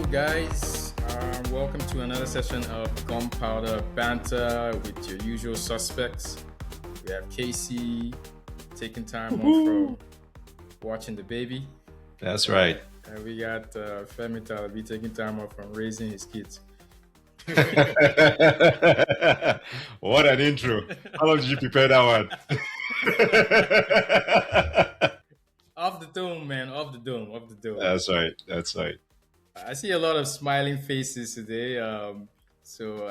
guys. Welcome to another session of Gunpowder Banter with your usual suspects. We have Casey taking time off from watching the baby. That's right. And we got Femi Talabi taking time off from raising his kids. What an intro. How long did you prepare that one? Off the dome, man. Off the dome. That's right. I see a lot of smiling faces today. So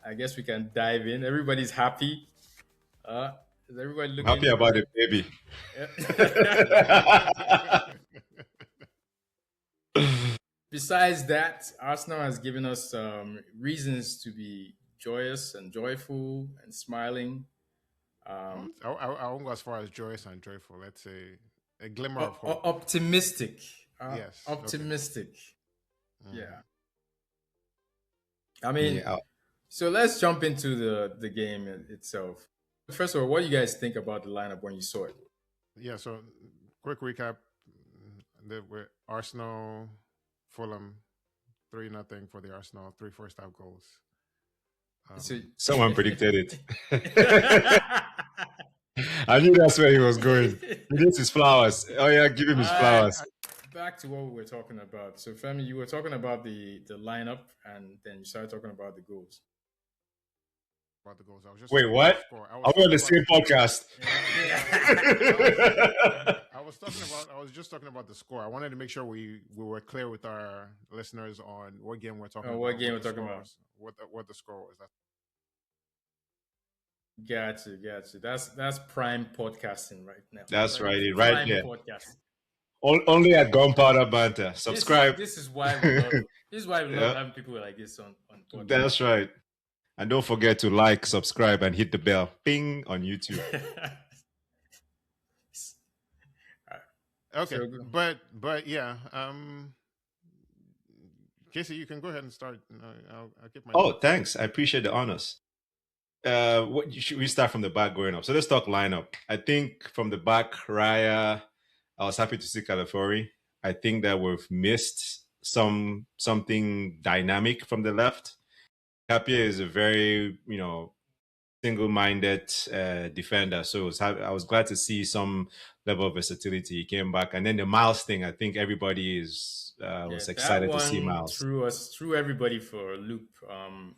I guess we can dive in. Everybody's happy. Is everybody I'm looking happy about it, baby. Besides that, Arsenal has given us reasons to be joyous and joyful and smiling. I won't go as far as joyous and joyful. Let's say a glimmer of hope. Optimistic. Yes. Optimistic. Okay. Yeah. I mean, Yeah. so let's jump into the game itself. First of all, what do you guys think about the lineup when you saw it? Yeah. So, quick recap: with Arsenal, Fulham, 3-0 for the Arsenal. 3 first-half goals. Someone predicted it. I knew that's where he was going. He needs his flowers. Oh yeah, give him his flowers. Back to what we were talking about. So, Femi, you were talking about the lineup, and then you started talking about the goals. About the goals. I was just Wait, what? Are we on the same podcast? I was just talking about the score. I wanted to make sure we were clear with our listeners on what game we're talking about. What game we're talking about? What the score was. Gotcha. That's prime podcasting right now. That's right. Prime Right there. Podcasting. Only at Gunpowder Banter. Subscribe. This is why we love. This is why we love having people like this on podcast. That's right. And don't forget to like, subscribe, and hit the bell. Ping on YouTube. Okay, but yeah. Casey, you can go ahead and start. I'll get my. Oh, thanks. I appreciate the honors. Should we start from the back going up? So let's talk lineup. I think from the back, Raya, I was happy to see Calafiori. I think that we've missed something dynamic from the left. Tapia is a very, single-minded defender. So I was glad to see some level of versatility. He came back. And then the Miles thing, I think everybody was excited to see Miles. Threw everybody for a loop.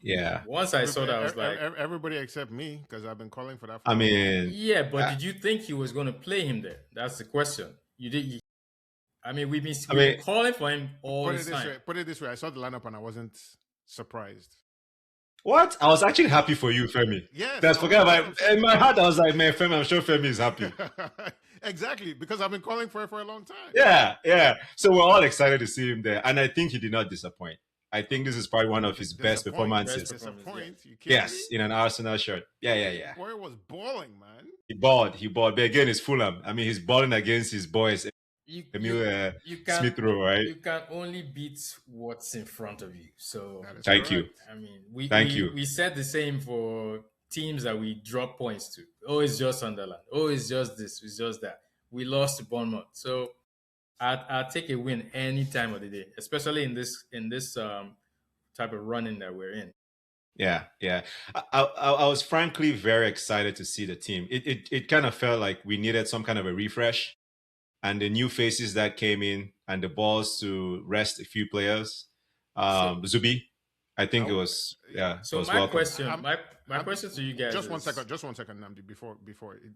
Yeah. Once I saw that, I was like... Everybody except me, because I've been calling for that. Yeah, but did you think he was going to play him there? That's the question. You did. We've been calling for him all the time. Put it this way. I saw the lineup and I wasn't surprised. What? I was actually happy for you, Femi. Yes. That's forget about. In my heart, I was like, man, Femi, I'm sure Femi is happy. Exactly, because I've been calling for it for a long time. Yeah. So we're all excited to see him there, and I think he did not disappoint. I think this is probably one of his best performances. Yes, in an Arsenal shirt. Yeah. Boy was balling, man. He balled. But again, it's Fulham. He's balling against his boys. Smith Rowe, right? You can only beat what's in front of you. So thank you. We said the same for teams that we drop points to. Oh, it's just Sunderland. Oh, it's just this. It's just that. We lost to Bournemouth. So I'll take a win any time of the day, especially in this type of running that we're in. Yeah. I was frankly very excited to see the team. It kind of felt like we needed some kind of a refresh. And the new faces that came in and the balls to rest a few players. Zubi, I think it was, yeah. So was my welcome. question to you guys Just one second, Namdi, before.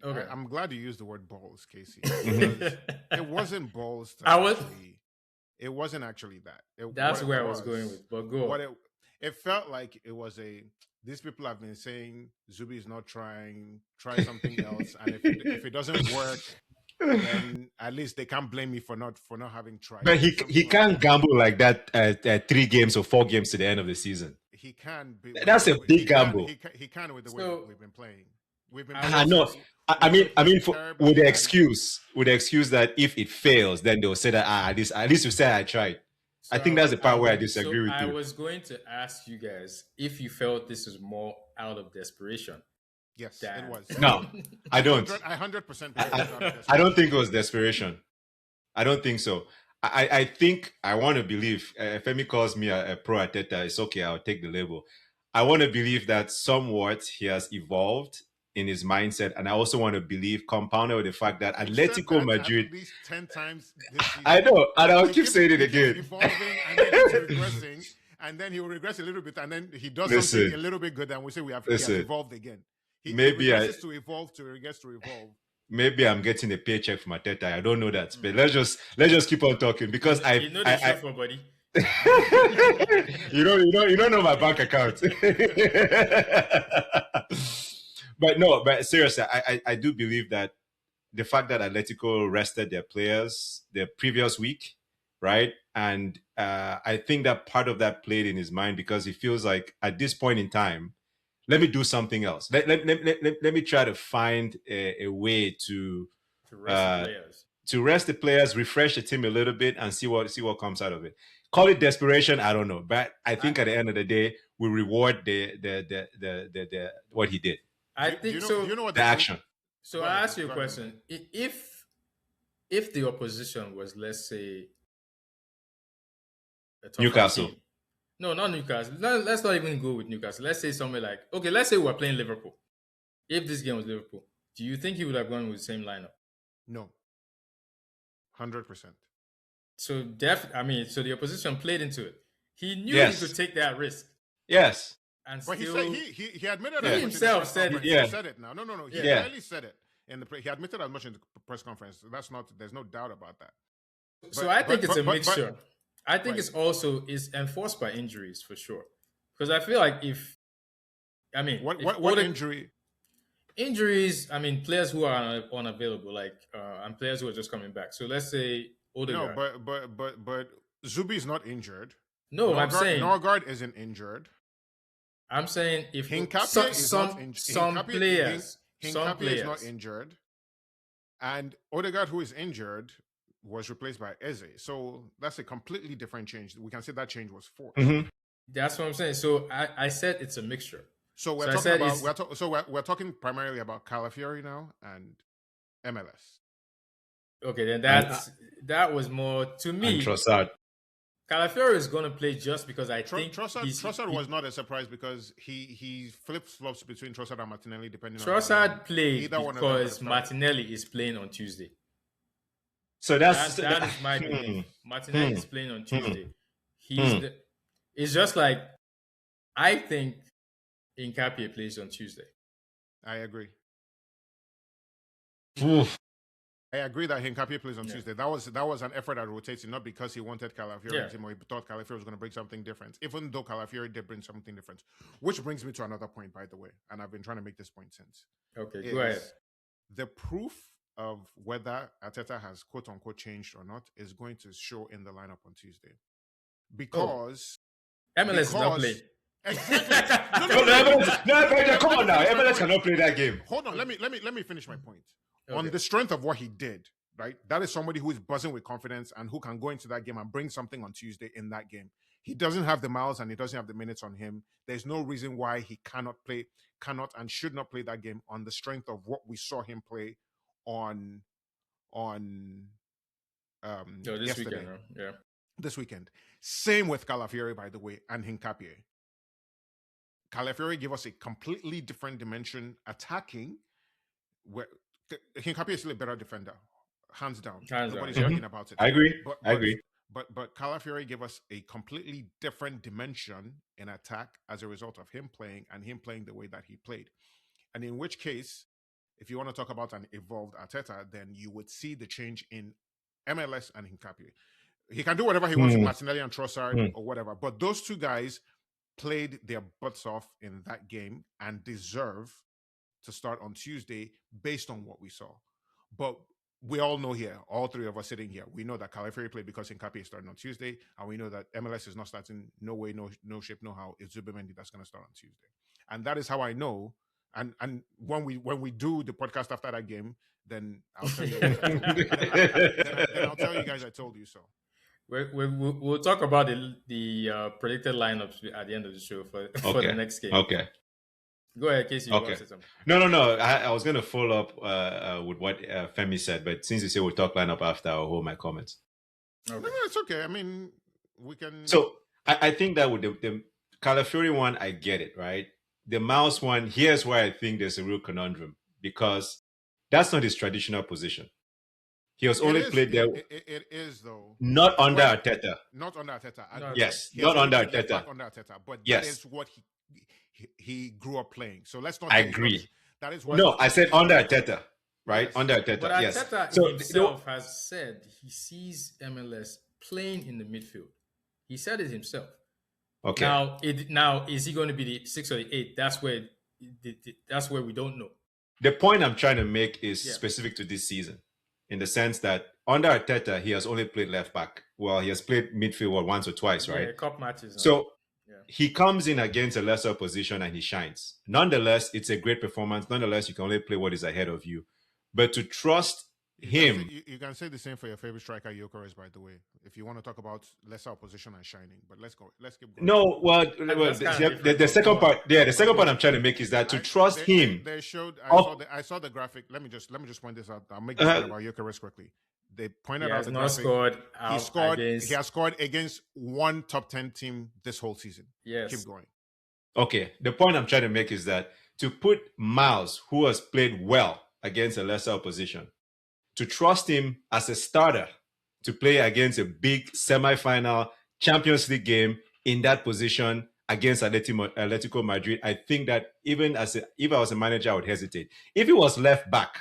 Okay. I'm glad you used the word balls, Casey. Mm-hmm. It wasn't balls. It wasn't actually that. That's where I was going with, but go on. It felt like it was these people have been saying Zubi is not try something else. And if it doesn't work, then at least they can't blame me for not having tried. But he can't gamble like that 3 games or 4 games to the end of the season. He can. That's a big gamble. He can with the way we've been playing. With the excuse that if it fails, then they'll say that at least you said I tried. So I think that's the part where I disagree with you. I was going to ask you guys if you felt this was more out of desperation. Yes, it was. No, I don't. I 100%. I don't think it was desperation. I don't think so. I think I want to believe. Femi calls me a pro Arteta. It's okay. I'll take the label. I want to believe that somewhat he has evolved in his mindset, and I also want to believe, compounded with the fact that You've said Atletico that Madrid. at least 10 times this season. I know, and I'll keep saying it he keeps again. evolving and then keeps regressing, and then he will regress a little bit, and then he does something a little bit good, and we say he has evolved again. He regresses to evolve to regress to evolve. Maybe I'm getting a paycheck from Arteta. I don't know that, but let's just keep on talking because you know the shuffle, buddy. you don't know my bank account. but seriously, I do believe that the fact that Atletico rested their players the previous week, right? And I think that part of that played in his mind because he feels like at this point in time, let me do something else. Let me try to find a way to rest the players, refresh the team a little bit, and see what comes out of it. Call it desperation, I don't know, but I think at the end of the day, we reward the what he did. I think so. You know what the action. So I ask you a question: if the opposition was, let's say, Newcastle. Team, no, not Newcastle. Let's not even go with Newcastle. Let's say somewhere like, okay, let's say we're playing Liverpool. If this game was Liverpool, do you think he would have gone with the same lineup? No. 100%. So so the opposition played into it. He knew he could take that risk. Yes. And but still, he admitted he himself said it. He said it now. No. He clearly said it in he admitted as much in the press conference. There's no doubt about that. So I think it's a mixture. I think it's also is enforced by injuries for sure. Because I feel like what injury? Injuries, players who are unavailable, and players who are just coming back. So let's say Odegaard. No, but Zubi is not injured. No, I'm saying Norgard isn't injured. I'm saying if Hincapie is not injured. Some players is not injured, and Odegaard, who is injured, was replaced by Eze. So that's a completely different change. We can say that change was forced. Mm-hmm. That's what I'm saying. So I said it's a mixture. So we're talking primarily about Calafiori now and MLS. Okay, then that was more to me. And Trossard. Calafiori is going to play just because I think Trossard was not a surprise because he flips between Trossard and Martinelli depending. Trossard played because Martinelli is playing on Tuesday. So that is my belief. Martinelli is playing on Tuesday. It's just like I think Hincapie plays on Tuesday. I agree. Oof. I agree that Hincapie plays on Tuesday. That was an effort at rotating, not because he wanted Calafiori or he thought Calafiori was going to bring something different, even though Calafiori did bring something different. Which brings me to another point, by the way, and I've been trying to make this point since. Okay, go ahead. The proof of whether Arteta has quote-unquote changed or not is going to show in the lineup on Tuesday. Because... MLS is not playing. Exactly. No, come on now. MLS cannot play that game. Hold on. Let me finish my point. Okay. On the strength of what he did, right? That is somebody who is buzzing with confidence and who can go into that game and bring something on Tuesday in that game. He doesn't have the miles and he doesn't have the minutes on him. There's no reason why he cannot and should not play that game on the strength of what we saw him play on this yesterday. Weekend, yeah. This weekend. Same with Calafiori, by the way, and Hincapie. Calafiori gave us a completely different dimension attacking, where Hincapie is still a better defender, hands down. Nobody's talking about it. I agree. But Calafiori gave us a completely different dimension in attack as a result of him playing and him playing the way that he played. And in which case, if you want to talk about an evolved Arteta, then you would see the change in MLS and Hincapie. He can do whatever he wants with Martinelli and Trossard or whatever, but those two guys played their butts off in that game and deserve to start on Tuesday based on what we saw. But we all know here, all three of us sitting here, we know that Calafiori played because Hincapie is starting on Tuesday, and we know that MLS is not starting, no way, no shape, no how. It's Zubimendi that's going to start on Tuesday. And that is how I know. And when we do the podcast after that game, then I'll tell you guys, then I'll tell you guys I told you so. We'll talk about the predicted lineups at the end of the show for the next game. Okay. Go ahead, Casey. Okay. No. I was going to follow up with what Femi said, but since you say we'll talk lineup after, I'll hold my comments. No, Okay. it's okay. I mean, we can. So I think that with the Calafiori one, I get it, right? The Mouse one, here's where I think there's a real conundrum because that's not his traditional position. He has It only is. played there It is though. not under Well, Arteta. not under Arteta. I No, agree. okay. Yes, He has not only under played left back Arteta. under Arteta, but that Yes, is what he grew up playing. So let's not I say it's not his. agree. That is what No, I said he's under grew up playing. Arteta, right? Yes. Under But Arteta, yes. Arteta So himself has said he sees MLS playing in the midfield. He said it himself. okay. Now is he going to be the 6 or the 8? That's where we don't know. The point I'm trying to make is Yeah. specific to this season, in the sense that under Arteta, he has only played left back. Well, he has played midfield once or twice, Yeah, right? cup matches. So yeah. he comes in against a lesser opposition and he shines. Nonetheless, it's a great performance. Nonetheless, you can only play what is ahead of you. But to trust him, You can say the same for your favorite striker, Gyökeres, by the way. If you want to talk about lesser opposition and shining, but let's go. Let's keep going. no, well, that's kind of the different. second part, yeah, the second part I'm trying to make is that to trust him. They showed. Of- I saw the graphic. Let me just point this out. I'll make this point about Gyökeres quickly. They pointed He out has the not graphic. scored. He scored. Against... He has scored against one top 10 team this whole season. Yes. Keep going. Okay, the point I'm trying to make is that to put Miles, who has played well against a lesser opposition, to trust him as a starter to play against a big semi-final Champions League game in that position against Atletico Madrid, I think that even if I was a manager, I would hesitate. If he was left back,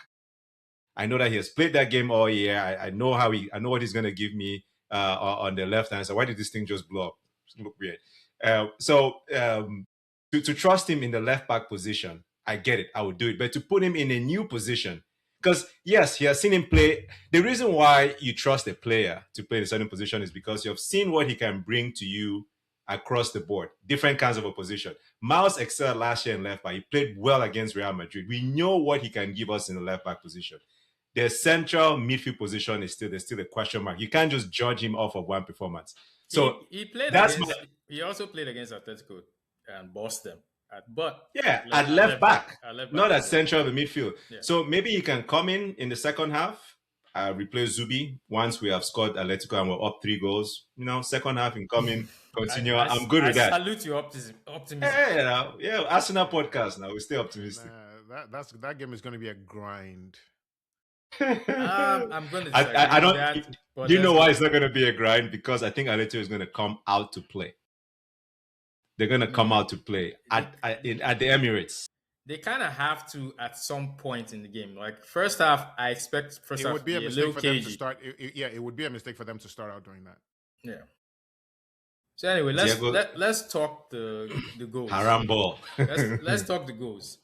I know that he has played that game all year. I know I know what he's going to give me on the left hand. So why did this thing just blow up? It look weird. To trust him in the left back position, I get it. I would do it. But to put him in a new position, because yes, he has seen him play. The reason why you trust a player to play in a certain position is because you have seen what he can bring to you across the board, different kinds of opposition. Miles excelled last year in left back. He played well against Real Madrid. We know what he can give us in the left back position. The central midfield position is there's still a question mark. You can't just judge him off of one performance. So he played. He also played against Atletico and bossed them. At left back, not at central of the midfield. Yeah. So maybe he can come in the second half, replace Zubi once we have scored Atletico and we're up 3 goals. Second half and come in, continue. I'm good with that. I salute your optimism. Yeah, Arsenal podcast now. We stay optimistic. That game is going to be a grind. I'm going to. I don't. Do you know why it's not going to be a grind? Because I think Atletico is going to come out to play. They're going to come out to play at the Emirates. They kind of have to at some point in the game. Like first half, I expect first half would be a little mistake for them cagey. to start. It would be a mistake for them to start out doing that. Yeah. So anyway, let's talk the goals. Haram ball. let's talk the goals.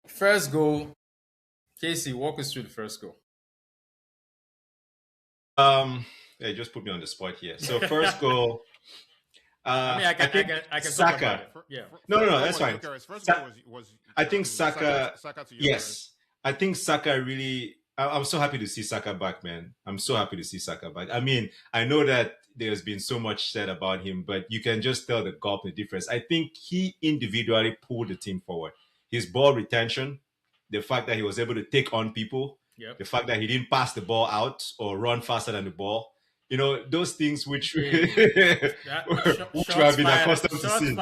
First goal, Casey, walk us through the first goal. Yeah, just put me on the spot here. So first goal. I can Saka. talk about it. Yeah. No, that's fine. First goal was I think Saka. Saka to yes, I think Saka really. I'm so happy to see Saka back, man. I'm so happy to see Saka back. I mean, I know that there's been so much said about him, but you can just tell the gulp, the difference. I think he individually pulled the team forward. His ball retention, the fact that he was able to take on people, the fact that he didn't pass the ball out or run faster than the ball. Those things which we have been accustomed to seeing.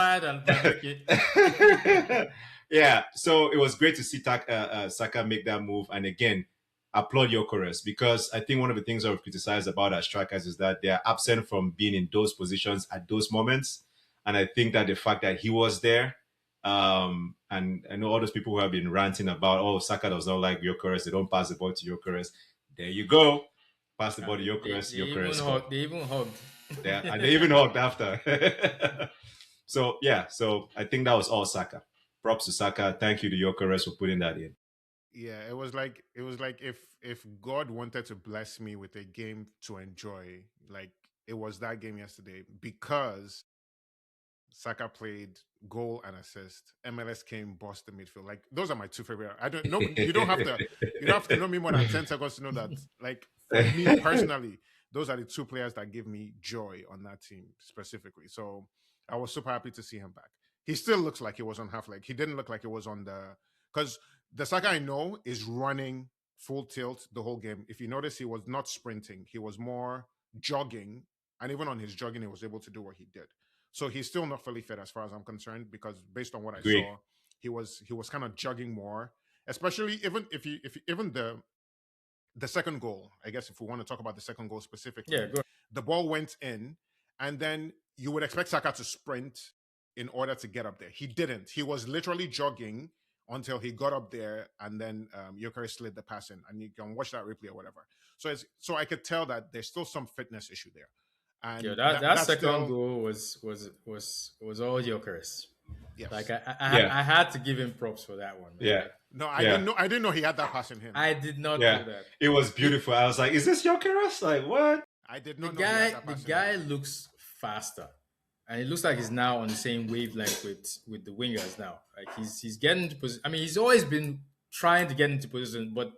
Yeah, so it was great to see Saka make that move. And again, applaud Gyökeres, because I think one of the things I've criticized about our strikers is that they are absent from being in those positions at those moments. And I think that the fact that he was there, and I know all those people who have been ranting about, Saka does not like Gyökeres, they don't pass the ball to Gyökeres. There you go. Pass the ball to Gyökeres. They even hugged. Yeah, and they even hugged after. So I think that was all Saka. Props to Saka. Thank you to Gyökeres for putting that in. Yeah, it was like if God wanted to bless me with a game to enjoy, like it was that game yesterday, because Saka played goal and assist. MLS came, bossed the midfield. Like those are my two favorite. I don't know. You don't have to know me more than 10 seconds to know that. Like for me personally, those are the two players that give me joy on that team specifically. So I was super happy to see him back. He still looks like he was on half leg. He didn't look like he was on because the Saka I know is running full tilt the whole game. If you notice, he was not sprinting. He was more jogging, and even on his jogging, he was able to do what he did. So he's still not fully fit as far as I'm concerned, because based on what I Agree. saw, he was kind of jogging more, especially even the second goal. I guess if we want to talk about the second goal specifically, Yeah, go. the ball went in, and then you would expect Saka to sprint in order to get up there. He didn't. He was literally jogging until he got up there, and then Gyökeres slid the pass in, and you can watch that replay or whatever. So I could tell that there's still some fitness issue there. And Yeah, that second still, goal was all Gyökeres. yes. Like I had to give him props for that one. Man. Yeah. No, I didn't know he had that pass in him. I did not know that. It was beautiful. I was like, "Is this Gyökeres?" Like, what? I did The not know he had guy, that the pass in guy him. looks faster, and it looks like he's now on the same wavelength with the wingers now. Like he's getting into position. I mean, he's always been trying to get into position, but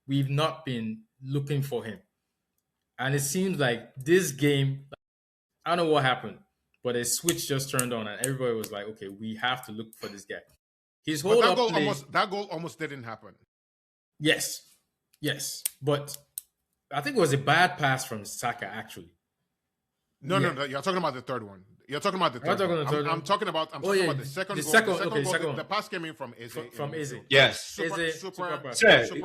we've not been looking for him. And it seems like this game, I don't know what happened, but a switch just turned on, and everybody was like, "Okay, we have to look for this guy." His But hold that up goal play, almost didn't happen. yes, but I think it was a bad pass from Saka actually. No, you're talking about the third one. You're talking about the third one. I'm talking about the second goal. The second goal, the pass came in from Eze. From Eze. Yes. Super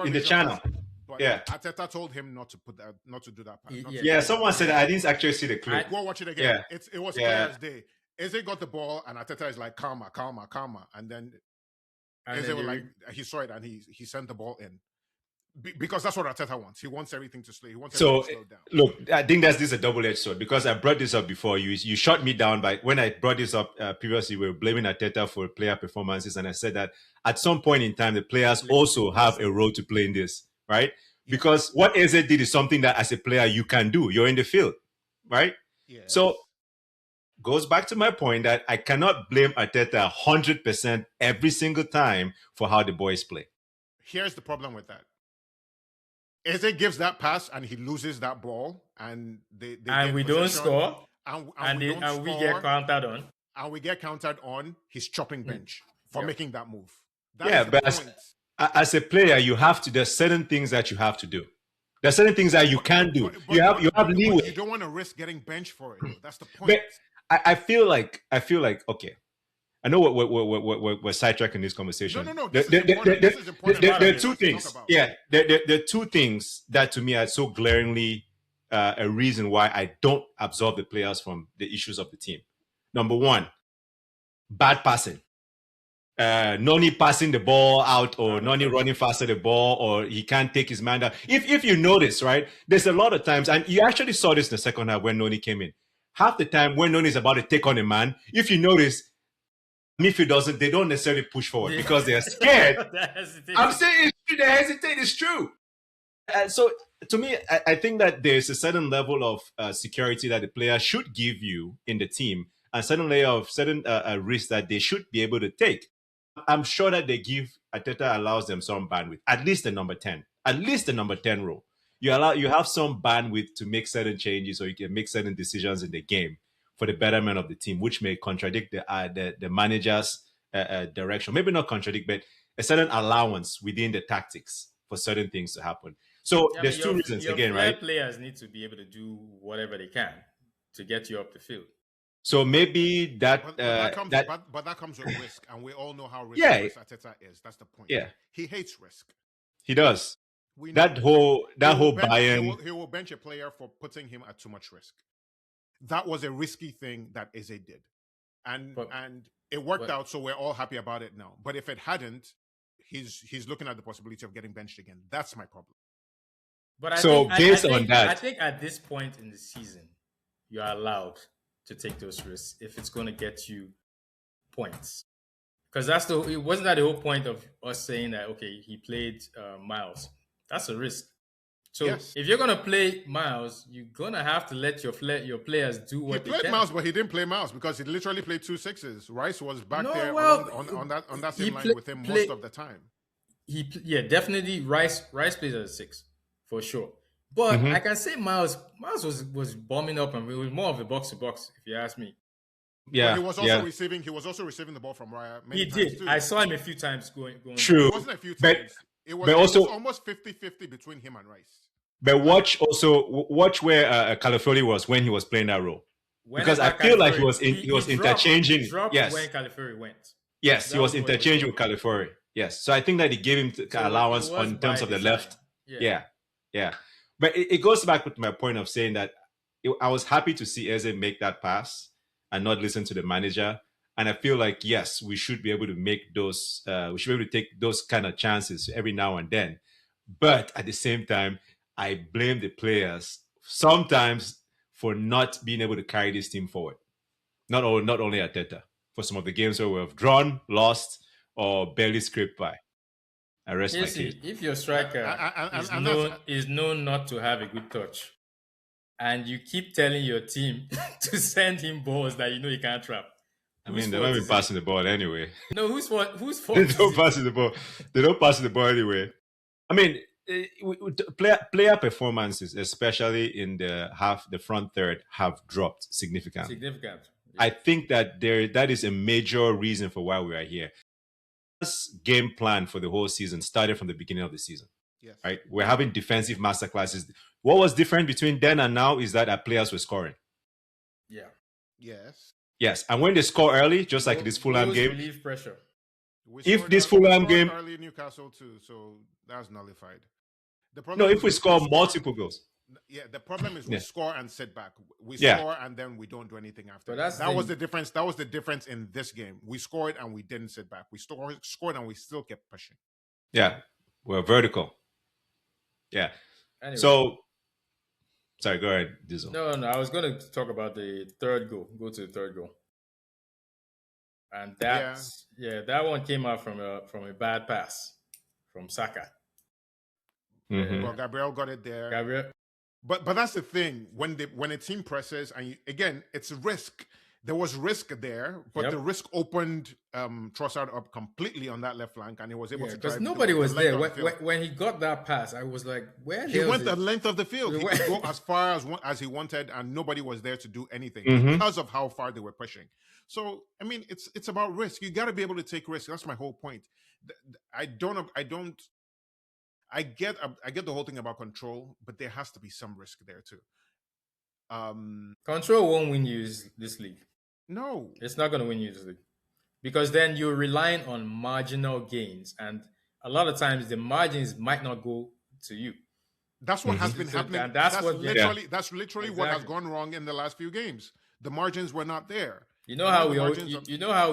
In the channel. But Yeah. Arteta told him not to do that pass. Yeah, someone said I didn't actually see the clip. Go watch it again. Yeah. It was clear as day. Eze got the ball, and Arteta is like, calma, and then Eze was like, he saw it, and he sent the ball in. Because that's what Arteta wants. He wants everything to slow. He wants everything to slow down. Look, I think this is a double-edged sword, because I brought this up before. You shot me down by when I brought this up previously. We were blaming Arteta for player performances, and I said that at some point in time, the players also have a role to play in this, right? Yeah. Because what Eze did is something that as a player you can do. You're in the field, right? Yes. So goes back to my point that I cannot blame Arteta 100% every single time for how the boys play. Here's the problem with that. Eze gives that pass and he loses that ball, and we don't score, and we get countered on, and we get countered on. He's chopping bench for making that move. But as a player, you have to. There's certain things that you have to do. There's certain things that you can do. You have leeway. You don't want to risk getting benched for it. That's the point. But I feel like okay. I know we're sidetracking this conversation. No. This is important. There are two things. Yeah, there are two things that to me are so glaringly a reason why I don't absolve the players from the issues of the team. Number one, bad passing. Noni passing the ball out, or Noni running faster the ball, or he can't take his man down. If you notice, right, there's a lot of times, and you actually saw this in the second half when Noni came in. Half the time when Noni is about to take on a man, if you notice, midfield they don't necessarily push forward because they're scared. I'm saying they hesitate. It's true. So to me, I think that there's a certain level of security that the player should give you in the team, and certain layer of certain risks that they should be able to take. I'm sure that Arteta allows them some bandwidth, at least the number 10 role. You have some bandwidth to make certain changes, or you can make certain decisions in the game for the betterment of the team, which may contradict the manager's direction. Maybe not contradict, but a certain allowance within the tactics for certain things to happen. So there's two reasons again, right? Players need to be able to do whatever they can to get you up the field. So maybe that comes with risk, and we all know how risky Arteta is. That's the point. Yeah, he hates risk. He does. That whole buy-in. He will bench a player for putting him at too much risk. That was a risky thing that Eze did, and it worked out. So we're all happy about it now. But if it hadn't, he's looking at the possibility of getting benched again. That's my problem. But I think at this point in the season, you are allowed to take those risks if it's going to get you points. Because wasn't that the whole point of us saying that, okay, he played Miles. That's a risk. So if you're going to play Miles, you're going to have to let your players do what they can. He played Miles, but he didn't play Miles because he literally played 2 6s. Rice was back there on that same line with him most of the time. Definitely Rice plays as a 6 for sure. But I can say Miles was bombing up, and it was more of a box to box, if you ask me. Yeah, but he was also receiving the ball from Raya. He did. Too. I saw him a few times going. True. It wasn't a few times. It was almost 50-50 between him and Rice. But watch where Calafoli was when he was playing that role. Because Whenever I feel like he Calafiori, was interchanging. he dropped Yes, when Calafiori went. yes, he That was was what he was interchanging with doing. Calafori. Yes, so I think that he gave him So allowance it was on by terms of the design. left. Yeah. Yeah, yeah. But it goes back with my point of saying that I was happy to see Eze make that pass and not listen to the manager. And I feel like yes, we should be able to make those. We should be able to take those kind of chances every now and then. But at the same time, I blame the players sometimes for not being able to carry this team forward. Not only Arteta, for some of the games where we have drawn, lost, or barely scraped by. I rest my case. If your striker is known not to have a good touch, and you keep telling your team to send him balls that you know he can't trap. I mean, they're not even passing the ball anyway. No, whose fault? They don't pass the ball. They don't pass the ball anyway. I mean, player performances, especially in the front third, have dropped significantly. Yeah. I think that that is a major reason for why we are here. This game plan for the whole season started from the beginning of the season. Yes. Right? We're having defensive masterclasses. What was different between then and now is that our players were scoring. Yeah. Yes. Yes. And when they score early, just like this Fulham game, relieve pressure. If this Fulham game early Newcastle too, so that's nullified. The problem if we score multiple goals. Yeah, the problem is we score and sit back. We Yeah. score and then we don't do anything after. But that was the difference. That was the difference in this game. We scored and we didn't sit back. We scored and we still kept pushing. Yeah, we're vertical. Yeah. Anyway. So, sorry, go ahead, Dizzle. No. I was going to talk about the third goal. Go to the third goal. And that one came out from a bad pass from Saka. Mm-hmm. Well, Gabriel got it there. Gabriel. But that's the thing. When a team presses, and again, it's risk. There was risk there, but the risk opened Trossard up completely on that left flank, and he was able to drive. Because nobody was there. When he got that pass, I was like, where he went the length of the field. He could go as far as he wanted, and nobody was there to do anything because of how far they were pushing. So, I mean, it's about risk. You got to be able to take risks. That's my whole point. I get the whole thing about control, but there has to be some risk there too. Control won't win you this league. No, it's not going to win you this league because then you're relying on marginal gains, and a lot of times the margins might not go to you. That's what has been happening. And that's literally exactly. What has gone wrong in the last few games. The margins were not there. You know how we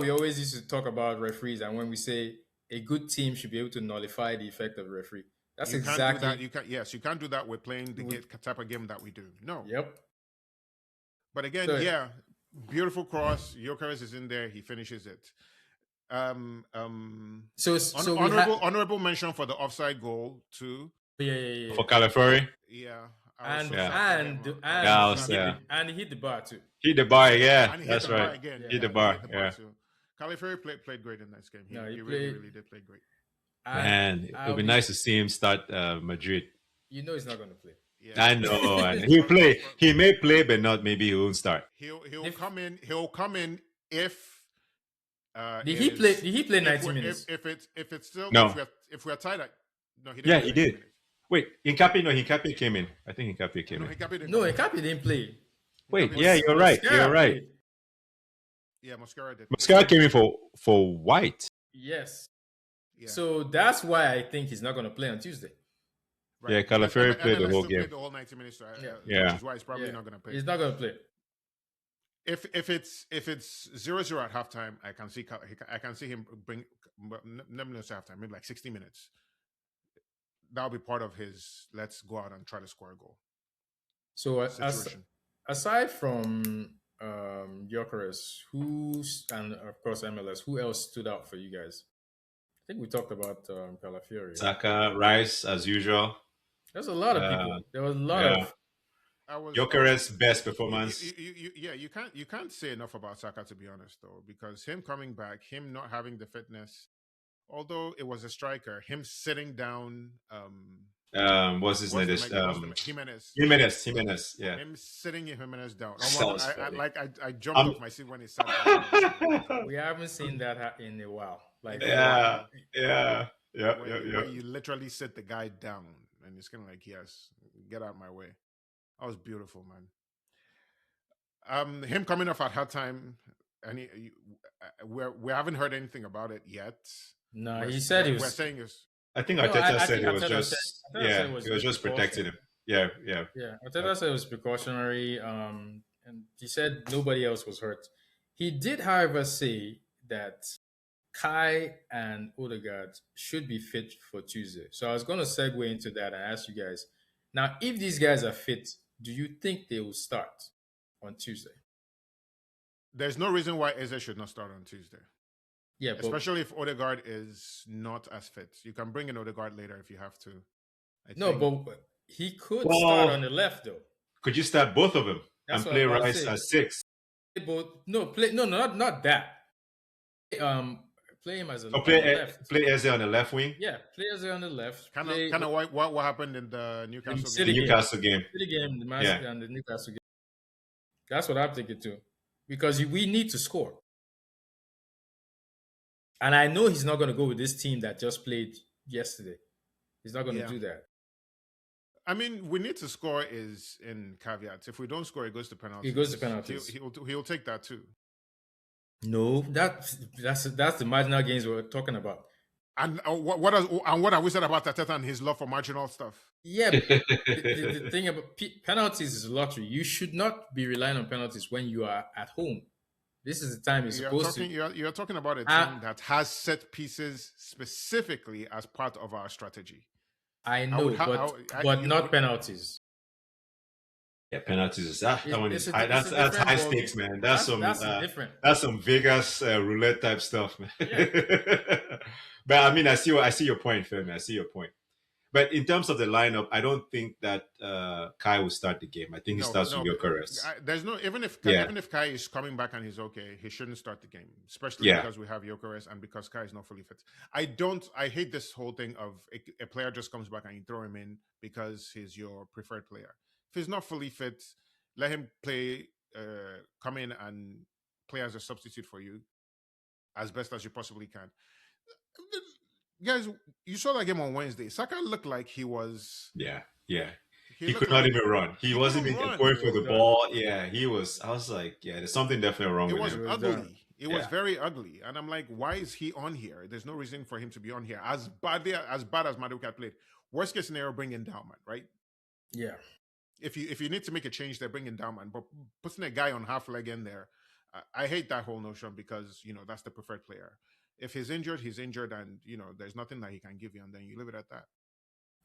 always used to talk about referees, and when we say a good team should be able to nullify the effect of the referee. That's exactly that. You can't do that with playing the type of game that we do. No. Yep. But again, beautiful cross. Gyökeres is in there. He finishes it. Honorable mention for the offside goal too. Yeah. For Calafiori. Yeah. And he hit the bar too. Hit the bar, yeah. That's right. Hit the bar, yeah. Calafiori played great in this game. He really did play great. And it would be nice to see him start Madrid. You know he's not going to play. Yeah. I know. And he'll play. He may play, but not. Maybe he won't start. He'll come in. He'll come in if. Did he play 90 minutes? If it's still no. If we're tied, no, he didn't. Yeah, he did. Minutes. Wait, Hincapié came in. I think Hincapié came in. Hincapié didn't play. Wait, you're right. You're right. Yeah, Mosquera did. Mosquera came in for White. Yes. Yeah. So that's why I think he's not going to play on Tuesday. Right. Yeah, Calafiori played the whole game. Played the whole 90 minutes. Yeah. Which is why he's probably not going to play. He's not going to play. If it's 0-0 at halftime, I can see him bring never at halftime, maybe like 60 minutes. That'll be part of his let's go out and try to score a goal. So aside from Gyökeres, and of course MLS, who else stood out for you guys? I think we talked about Calafiori. Saka, Rice, as usual. There's a lot of people. There was a lot of. Gyökeres' best performance. You can't say enough about Saka, to be honest, though, because him coming back, him not having the fitness, although it was a striker, him sitting down. What's his name? Jimenez. Yeah. Him sitting Jimenez down. I jumped off my seat when he sat down. We haven't seen that in a while. Like where you literally sit the guy down, and it's kind of like Get out of my way. That was beautiful, man. Him coming off at halftime, and we haven't heard anything about it yet. No, he said he we're was. saying is. I think No, Arteta I said think it was Arteta just said, Arteta said it was just protecting him. Yeah. Arteta said it was precautionary. And he said nobody else was hurt. He did, however, say that Kai and Odegaard should be fit for Tuesday. So I was going to segue into that and ask you guys. Now, if these guys are fit, do you think they will start on Tuesday? There's no reason why Eze should not start on Tuesday. Yeah, especially if Odegaard is not as fit. You can bring in Odegaard later if you have to. But he could start on the left though. Could you start both of them and play Rice at 6? Not that. Play him as a left. Play Eze on the left wing. Yeah, play Eze on the left. Kind of what happened in the Newcastle game. The Newcastle game. And the Newcastle game. That's what I'm thinking too, because we need to score. And I know he's not going to go with this team that just played yesterday. He's not going to do that. I mean, we need to score is in caveats. If we don't score, it goes to penalties. It goes to penalties. He'll take that too. No, that's the marginal gains we're talking about. And what have we said about Arteta and his love for marginal stuff? Yeah, the thing about penalties is a lottery. You should not be relying on penalties when you are at home. This is the time you're talking about a team that has set pieces specifically as part of our strategy. I know, but not penalties. Yeah, penalties is that one is high. That's high stakes, man. That's different. That's some Vegas roulette type stuff, man. Yeah. But I mean, I see your point, Femi. I see your point. But in terms of the lineup, I don't think that Kai will start the game. I think he starts with Gyökeres. There's no even if Kai is coming back and he's okay, he shouldn't start the game, especially because we have Gyökeres and because Kai is not fully fit. I hate this whole thing of a player just comes back and you throw him in because he's your preferred player. If he's not fully fit, let him play. Come in and play as a substitute for you as best as you possibly can. Guys, you saw that game on Wednesday. Saka looked like he was. Yeah. He could not even run. He wasn't even going for the ball. Yeah, he was. I was like, there's something definitely wrong with him. It was ugly. It was very ugly. And I'm like, why is he on here? There's no reason for him to be on here. As bad as Maduka played. Worst case scenario, bring in Dauman, right? Yeah. If you need to make a change, they're bringing Dauman. But putting a guy on half leg in there, I hate that whole notion because, that's the preferred player. If he's injured, and, there's nothing that he can give you, and then you leave it at that.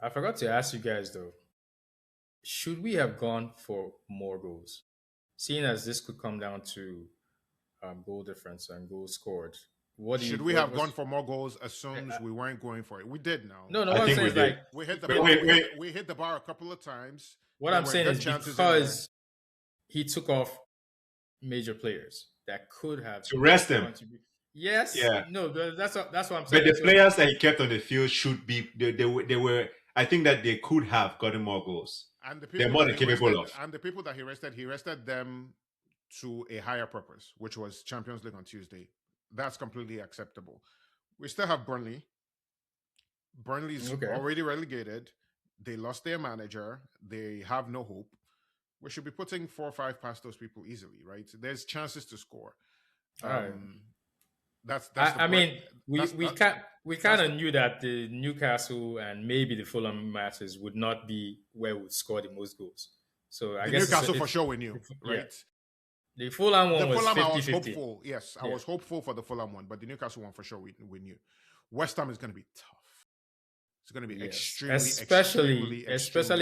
I forgot to ask you guys, though. Should we have gone for more goals? Seeing as this could come down to goal difference and goals scored. Should we have gone for more goals as soon as we weren't going for it? We did now. No, what I'm saying is like... We hit the bar. We hit the bar a couple of times. What I'm saying is because he took off major players that could have... To rest them. Yes. Yeah. No, that's what I'm saying. But the players that he kept on the field should be they were. I think that they could have gotten more goals. And they're more than capable of. And the people that he rested them to a higher purpose, which was Champions League on Tuesday. That's completely acceptable. We still have Burnley. Burnley's already relegated. They lost their manager. They have no hope. We should be putting 4 or 5 past those people easily, right? There's chances to score. We kind of knew that the Newcastle and maybe the Fulham matches would not be where we would score the most goals. So I guess Newcastle for sure we knew, right? Yeah. The Fulham one was 50-50. I was hopeful. Yes, I was hopeful for the Fulham one, but the Newcastle one for sure we knew. West Ham is going to be tough. It's going to be extremely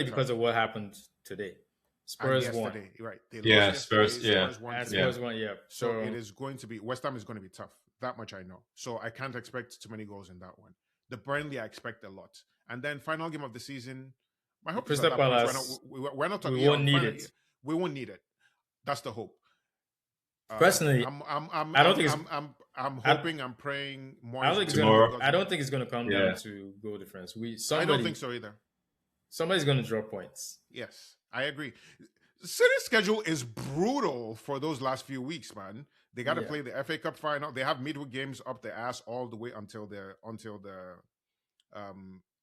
because of what happened today. Spurs won. Right. Spurs won. Spurs won, yeah. So it is going to be, West Ham is going to be tough. That much I know. So I can't expect too many goals in that one. The Burnley, I expect a lot. And then final game of the season, my hope is that we're not talking. We won't need it. We won't need it. That's the hope. Personally, I don't think I'm hoping, I'm praying more. I don't think it's going to come down to goal difference. I don't think so either. Somebody's going to drop points. Yes, I agree. City's schedule is brutal for those last few weeks, man. They got to play the FA Cup final. They have midweek games up their ass all the way until the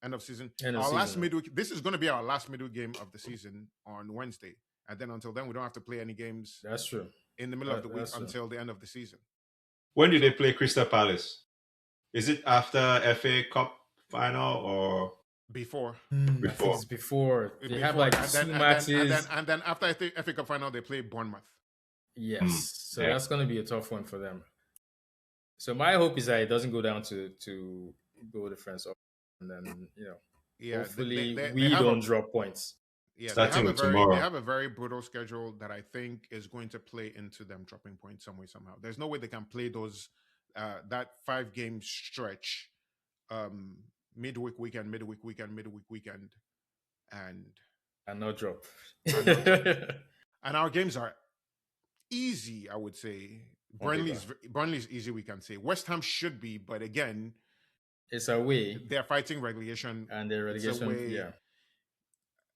End of season. End of Our last season. midweek. This is going to be our last midweek game of the season on Wednesday, and then until then, we don't have to play any games That's true. in the middle of the week That's true. until the end of the season. When do they play Crystal Palace? Is it after FA Cup final or Before? I think it's before. They have like two matches. And then after FA Cup final, they play Bournemouth. Yes. So that's going to be a tough one for them. So my hope is that it doesn't go down to goal difference, and then hopefully we don't drop points. Yeah, starting with tomorrow. They have a very brutal schedule that I think is going to play into them dropping points some way somehow. There's no way they can play those that 5-game stretch, midweek weekend, and not drop. And our games are easy, I would say. Burnley's easy, we can say. West Ham should be, but again, it's away. They're fighting relegation. And the relegation, yeah.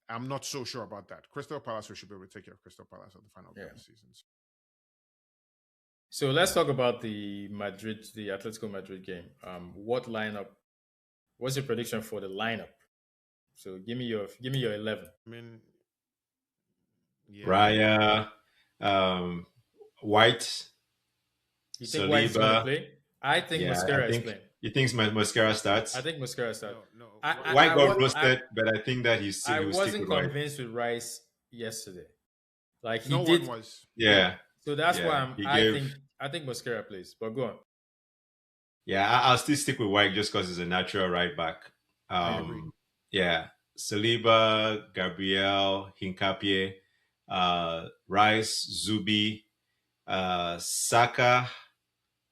I'm not so sure about that. Crystal Palace, we should be able to take care of Crystal Palace at the final game of the season. So let's talk about the Atletico Madrid game. What lineup? What's your prediction for the lineup? So give me your 11. I mean, Raya, White. You think White's going to play? I think Mosquera is playing. You think Mosquera starts? I think Mosquera starts. No. White got roasted, but I think that I wasn't convinced with Rice yesterday. Like he no did. One was. Yeah. So that's why I think Mosquera plays. But go on. Yeah, I'll still stick with White just because he's a natural right back. I agree. Yeah. Saliba, Gabriel, Hincapié, Rice, Zubi, Saka,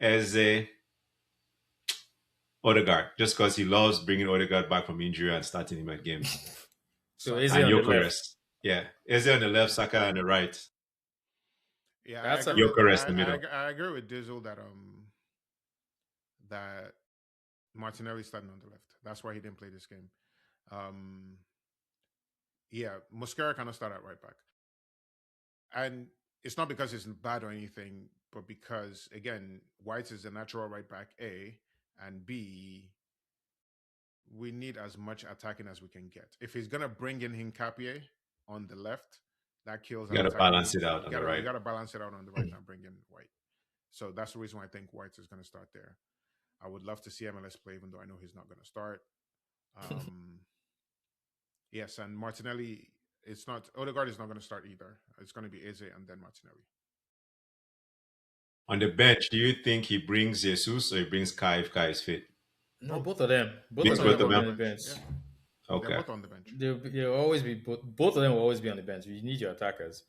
Eze, Odegaard, just because he loves bringing Odegaard back from injury and starting him at games. So Eze on the left. Yeah, Eze on the left, Saka on the right. Yeah, that's Gyökeres in the middle. I agree with Dizzle that that Martinelli starting on the left. That's why he didn't play this game. Yeah, Mosquera cannot start at right back, and it's not because it's bad or anything, but because again, White is the natural right back. A and B, we need as much attacking as we can get. If he's gonna bring in Hincapié on the left, that kills. You got to balance it out on the right. You got to balance it out on the right and bring in White. So that's the reason why I think White is going to start there. I would love to see MLS play, even though I know he's not going to start. Yes, and Martinelli, it's not. Odegaard is not going to start either. It's going to be Eze and then Martinelli. On the bench, do you think he brings Jesus or he brings Kai if Kai is fit? No, both of them. Both of them on the bench. Yeah. Okay. They're both on the bench. They'll always be both of them will always be on the bench. You need your attackers.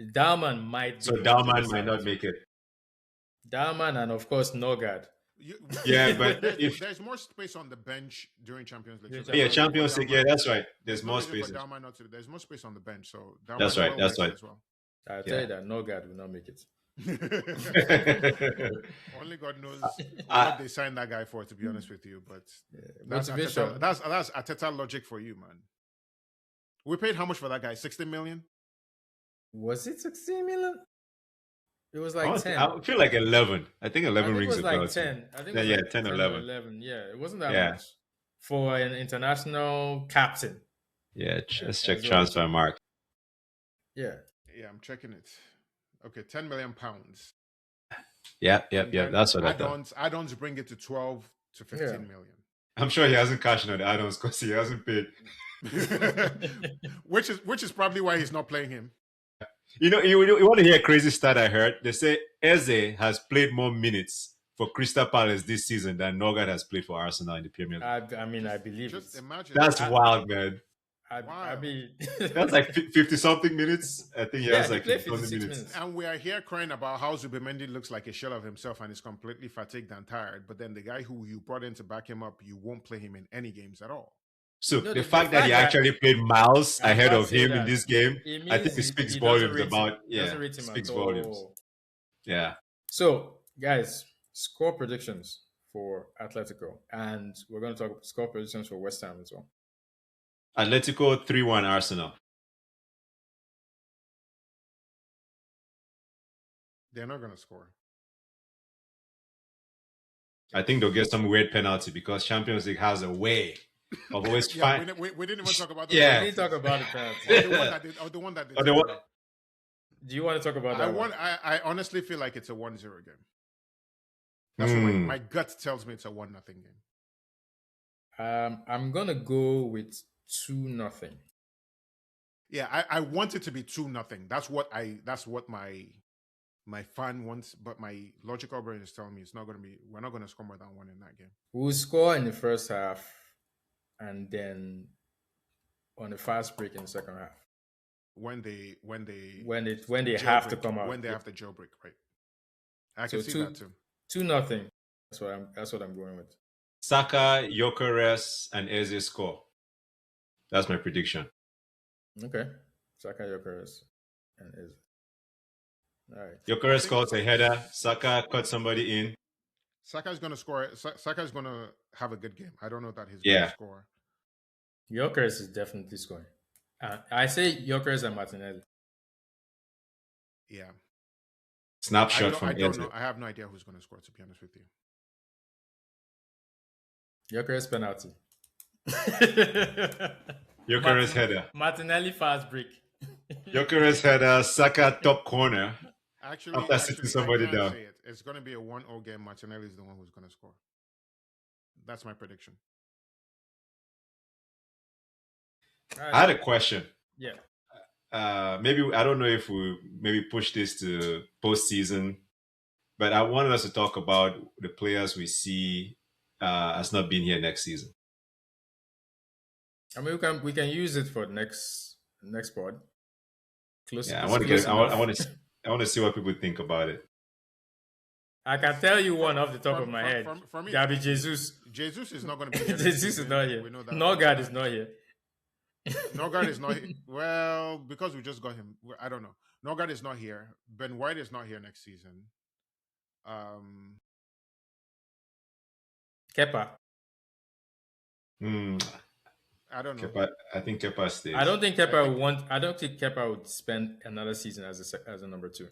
Dalman might. So Dalman might not make it. Dalman and of course Nogard. Yeah, but if there's more space on the bench during Champions League. Yeah, Champions League. Yeah, that's right. There's more space. There's more space on the bench, so Dalman that's right. That's right. As well. I'll tell you that Nogard will not make it. Only God knows what they signed that guy for, to be honest with you. But that's Arteta logic for you, man. We paid how much for that guy? 60 million? Was it 16 million? It was like 10. I feel like 11. I think 11 rings a bell. It was like 10. I think it was 10 or 11. Yeah, it wasn't that much for an international captain. Yeah, let's check transfer mark. Yeah, I'm checking it. Okay, 10 million pounds. Yeah. That's what I thought. Add-ons bring it to 12 to 15 million. I'm sure he hasn't cashed on the add-ons because he hasn't paid. which is probably why he's not playing him. You want to hear a crazy stat I heard? They say Eze has played more minutes for Crystal Palace this season than Nogard has played for Arsenal in the Premier League. I mean, I believe Just imagine. That's wild, man. I mean, that's like 50-something minutes. I think he has like 50 minutes. And we are here crying about how Zubimendi looks like a shell of himself and is completely fatigued and tired. But then the guy who you brought in to back him up, you won't play him in any games at all. So the fact that he actually played miles ahead of him in this game, I think it speaks volumes about. Yeah, speaks volumes. Yeah. So, guys, score predictions for Atletico, and we're going to talk about score predictions for West Ham as well. Atletico 3-1 Arsenal. They're not going to score. I think they'll get some weird penalty because Champions League has a way of always Yeah, fine. we didn't even talk about the Yeah. We didn't talk about the penalty. the one that did. Oh, the one- Do you want to talk about that one? I honestly feel like it's a 1-0 game. That's what my gut tells me. It's a 1-0 game. I'm gonna go with 2-0. Yeah, I want it to be 2-0. That's what my fan wants, but my logical brain is telling me it's not going to be. We're not going to score more than 1 in that game. We'll score in the first half, and then on the fast break in the second half. When they have to come out. When they have to jailbreak, right? I can see that too. 2-0. That's what I'm going with. Saka, Gyökeres, and Eze score. That's my prediction. Okay. Saka, Gyökeres, and Eze. All right. Gyökeres scores a header. Saka cuts somebody in. Saka's going to score. Saka's going to have a good game. I don't know that he's going to score. Gyökeres is definitely scoring. I say Gyökeres and Martinelli. Yeah. Snapshot from I don't Eze. know. I have no idea who's going to score, to be honest with you. Gyökeres penalty. Gyökeres header. Martinelli fast break. Gyökeres header. Saka top corner. Actually, sitting somebody down. It's going to be a 1-0 game. Martinelli is the one who's going to score. That's my prediction. I had a question. Yeah. Maybe I don't know if we maybe push this to postseason, but I wanted us to talk about the players we see as not being here next season. I mean, we can use it for next pod. I want to see what people think about it. I can tell you one off the top of my head. For me, Gabi Jesus. Jesus is not going to be here. Jesus is not here. Norgard is not here. Norgard is not here. Well, because we just got him. I don't know. Norgard is not here. Ben White is not here next season. Kepa. I don't know. Kepa, I think Kepa stays. I don't think Kepa would spend another season as a number 2.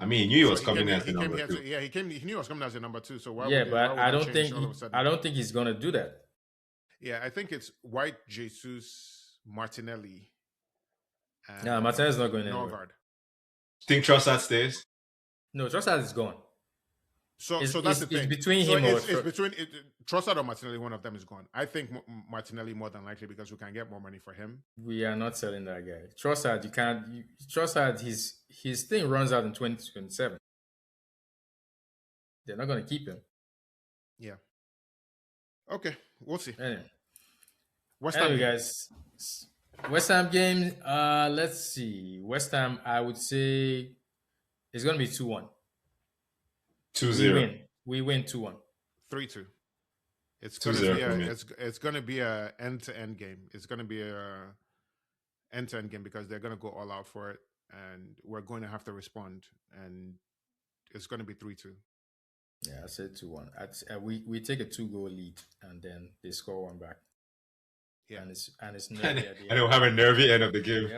I mean, he knew he was coming as a number 2. He knew he was coming as a number 2. So why? I don't think he's gonna do that. Yeah, I think it's White, Jesus, Martinelli. No, Martinelli's not going anywhere. Norgard. Think Trossard stays? No, Trossard is gone. So that's the thing. It's between him it's between Trossard or Martinelli. One of them is gone. I think Martinelli more than likely because we can get more money for him. We are not selling that guy. Trossard, you can't. Trossard, his thing runs out in 2027. They're not going to keep him. Yeah. Okay, we'll see. Anyway, West Ham guys. West Ham game. Let's see. West Ham. I would say it's going to be 2-1. 2-0. We win 2-1. 3-2. It's 2-0. It's going to be a end-to-end game. It's going to be a end-to-end game because they're going to go all out for it, and we're going to have to respond. And it's going to be 3-2. Yeah, I said 2-1. We take a 2-goal lead, and then they score one back. Yeah, and it's nervy at the end. And it'll have a nervy end of the game.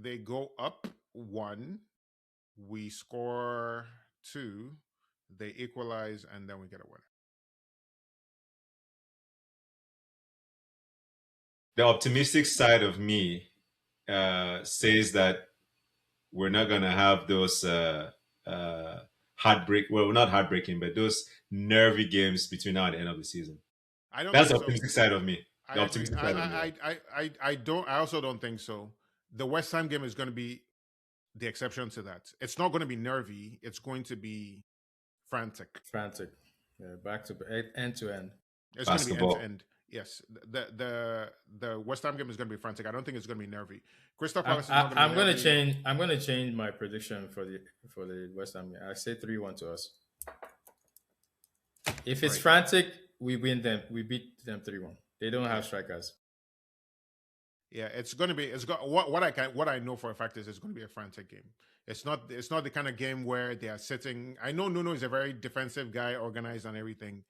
They go up 1. We score 2, they equalize, and then we get a winner. The optimistic side of me says that we're not going to have those well, not heartbreaking, but those nervy games between now and the end of the season. That's the optimistic side of me. The optimistic side of me. I also don't think so. The West Ham game is going to be the exception to that. It's not going to be nervy. It's going to be frantic. Yeah, back to end to end. It's going to be end to end. Yes, the West Ham game is going to be frantic. I don't think it's going to be nervy. Crystal Palace. I'm going to change my prediction for the West Ham game. I say 3-1 to us. If it's frantic, we win them. We beat them 3-1. They don't have strikers. Yeah, it's going to be. What I know for a fact is it's going to be a frantic game. It's not the kind of game where they are sitting. I know Nuno is a very defensive guy, organized and everything,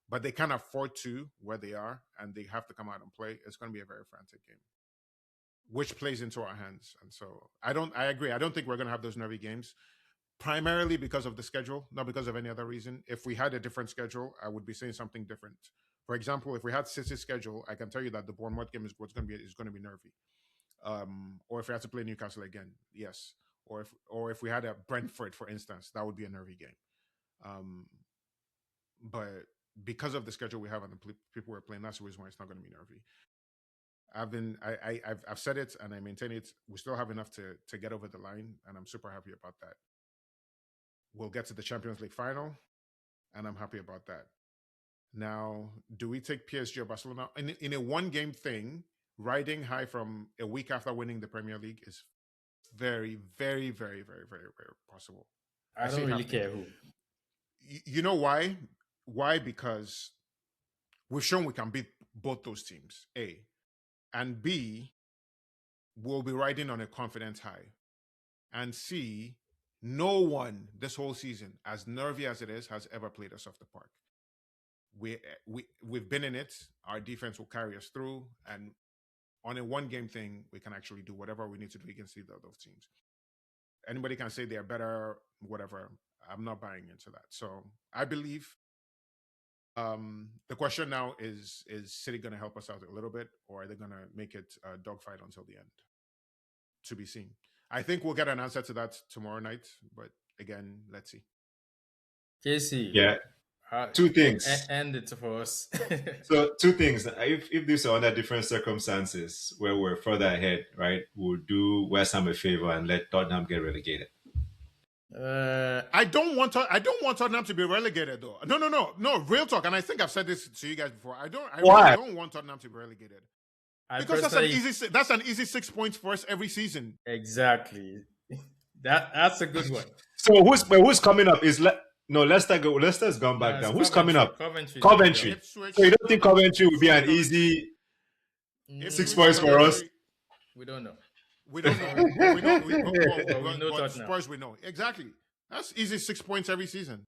but they can't afford to where they are, and they have to come out and play. It's going to be a very frantic game, which plays into our hands. And so I agree. I don't think we're going to have those nervy games, primarily because of the schedule, not because of any other reason. If we had a different schedule, I would be saying something different. For example, if we had City's schedule, I can tell you that the Bournemouth game is going to be nervy. Or if we had to play Newcastle again, yes. Or if we had a Brentford, for instance, that would be a nervy game. But because of the schedule we have and the people we're playing, that's the reason why it's not going to be nervy. I've said it and I maintain it. We still have enough to get over the line, and I'm super happy about that. We'll get to the Champions League final, and I'm happy about that. Now, do we take PSG or Barcelona in a one-game thing? Riding high from a week after winning the Premier League is very, very, very, very, very, very possible. I don't really care who. You know why? Why? Because we've shown we can beat both those teams, A. And B, we'll be riding on a confidence high. And C, no one this whole season, as nervy as it is, has ever played us off the park. We've been in it. Our defense will carry us through. And on a one-game thing, we can actually do whatever we need to do against either of those teams. Anybody can say they're better, whatever. I'm not buying into that. So I believe the question now is City going to help us out a little bit, or are they going to make it a dogfight until the end? To be seen. I think we'll get an answer to that tomorrow night, but again, let's see. JC. Yeah. Two things. End it for us. So two things. If these are under different circumstances where we're further ahead, right, we'll do West Ham a favor and let Tottenham get relegated. I don't want Tottenham to be relegated though. No. Real talk, and I think I've said this to you guys before. I really don't want Tottenham to be relegated because that's an easy 6 points for us every season. Exactly. That's a good one. So who's coming up? Leicester's gone back down. Who's coming up? Coventry. So you don't think Coventry will be an easy 6 points for us? We don't know. We don't know. We know Spurs, we know. Exactly. That's easy 6 points every season.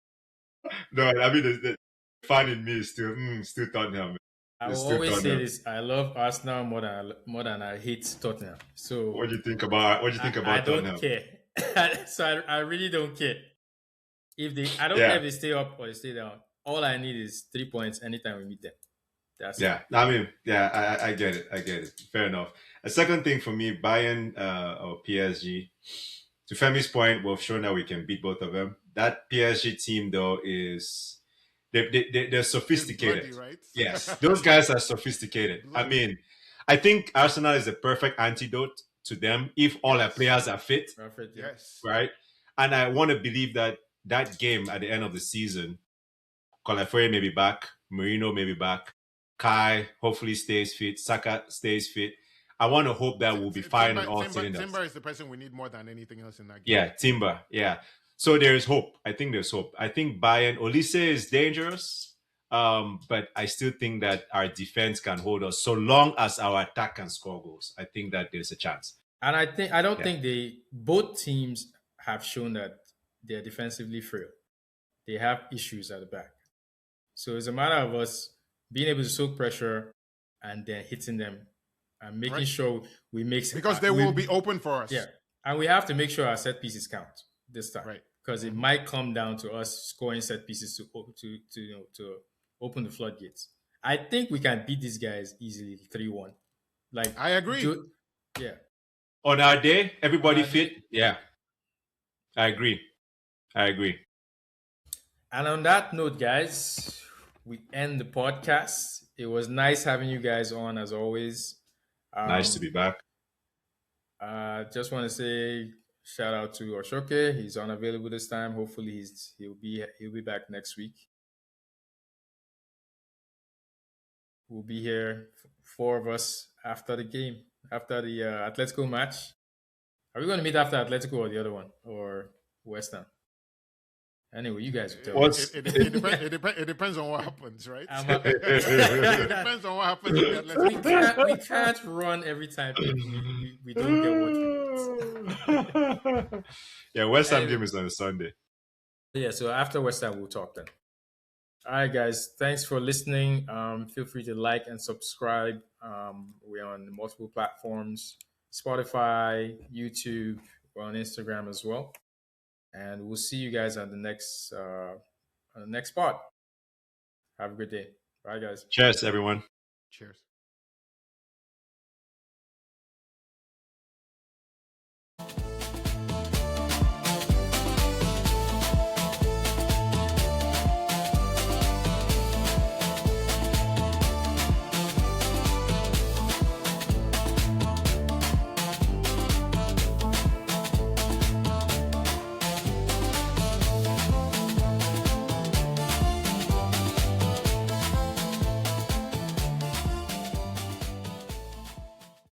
No, I mean, the fan in me is still Tottenham. I will always say this: I love Arsenal more than I hate Tottenham. So what do you think about Tottenham? I don't care. So I really don't care. I don't care if they stay up or they stay down. All I need is 3 points anytime we meet them. That's it. I get it. Fair enough. A second thing for me, Bayern or PSG. To Femi's point, we've shown that we can beat both of them. That PSG team, though, they're sophisticated. Bloody, right? Yes, those guys are sophisticated. Bloody. I mean, I think Arsenal is a perfect antidote to them if all our players are fit. Perfect. Yes. Right? And I want to believe that game at the end of the season, Colaferi may be back, Mourinho may be back, Kai hopefully stays fit, Saka stays fit. I want to hope that we'll be firing on all cylinders. Timber is the person we need more than anything else in that game. Yeah, Timber. Yeah. So there is hope. I think there's hope. I think Bayern, Olise is dangerous, but I still think that our defense can hold us so long as our attack can score goals. I think that there's a chance. And I don't think both teams have shown that they're defensively frail. They have issues at the back. So it's a matter of us being able to soak pressure and then hitting them and making sure we make... Because they will be open for us. Yeah. And we have to make sure our set pieces count this time. Right. Because it might come down to us scoring set pieces to open the floodgates. I think we can beat these guys easily 3-1. Like I agree. Yeah. On our day, everybody fit? Yeah. I agree. And on that note, guys, we end the podcast. It was nice having you guys on as always. Nice to be back. Just want to say shout out to Oshoke. He's unavailable this time. Hopefully he'll be back next week. We'll be here, 4 of us, after the game, after the Atletico match. Are we going to meet after Atletico or the other one, or West Ham? Anyway, you guys will tell me. It depends on what happens, right? It depends on what happens. We can't run every time we don't get what we want. Yeah, West Ham game is on a Sunday. Yeah, so after West Ham, we'll talk then. All right, guys. Thanks for listening. Feel free to like and subscribe. We're on multiple platforms: Spotify, YouTube. We're on Instagram as well. And we'll see you guys on the next pod. Have a good day. Bye, guys. Cheers, everyone. Cheers.